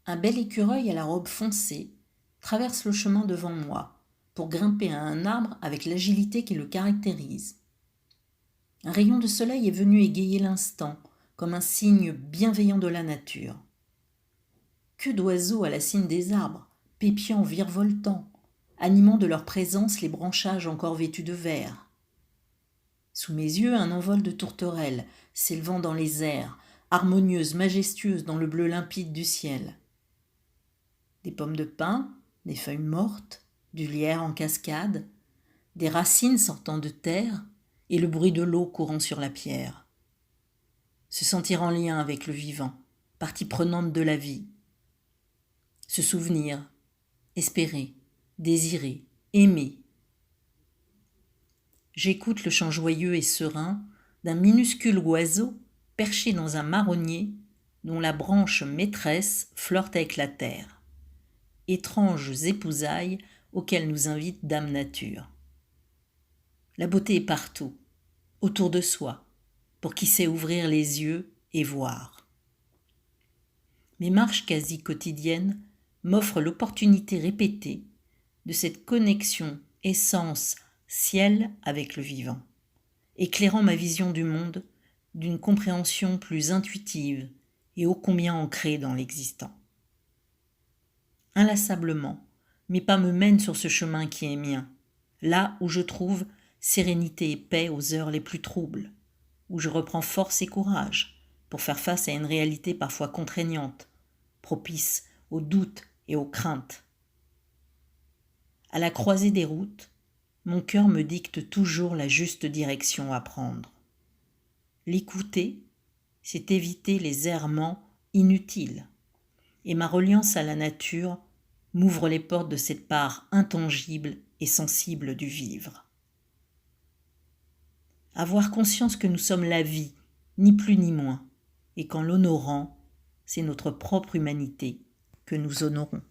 Un bel écureuil à la robe foncée traverse le chemin devant moi pour grimper à un arbre avec l'agilité qui le caractérise. Un rayon de soleil est venu égayer l'instant, comme un signe bienveillant de la nature. Que d'oiseaux à la cime des arbres, pépiant, virevoltant, animant de leur présence les branchages encore vêtus de vert. Sous mes yeux, un envol de tourterelles, s'élevant dans les airs, harmonieuse, majestueuse dans le bleu limpide du ciel. Des pommes de pin, des feuilles mortes, du lierre en cascade, des racines sortant de terre et le bruit de l'eau courant sur la pierre. Se sentir en lien avec le vivant, partie prenante de la vie. Se souvenir, espérer, désirer, aimer. J'écoute le chant joyeux et serein d'un minuscule oiseau perché dans un marronnier dont la branche maîtresse flirte avec la terre. Étranges épousailles auxquelles nous invite Dame Nature. La beauté est partout, autour de soi, pour qui sait ouvrir les yeux et voir. Mes marches quasi quotidiennes m'offrent l'opportunité répétée de cette connexion essence-ciel avec le vivant, éclairant ma vision du monde d'une compréhension plus intuitive et ô combien ancrée dans l'existant. Inlassablement, mes pas me mènent sur ce chemin qui est mien, là où je trouve sérénité et paix aux heures les plus troubles, où je reprends force et courage pour faire face à une réalité parfois contraignante, propice aux doutes et aux craintes. À la croisée des routes, mon cœur me dicte toujours la juste direction à prendre. L'écouter, c'est éviter les errements inutiles, et ma reliance à la nature m'ouvre les portes de cette part intangible et sensible du vivre. Avoir conscience que nous sommes la vie, ni plus ni moins, et qu'en l'honorant, c'est notre propre humanité que nous honorons.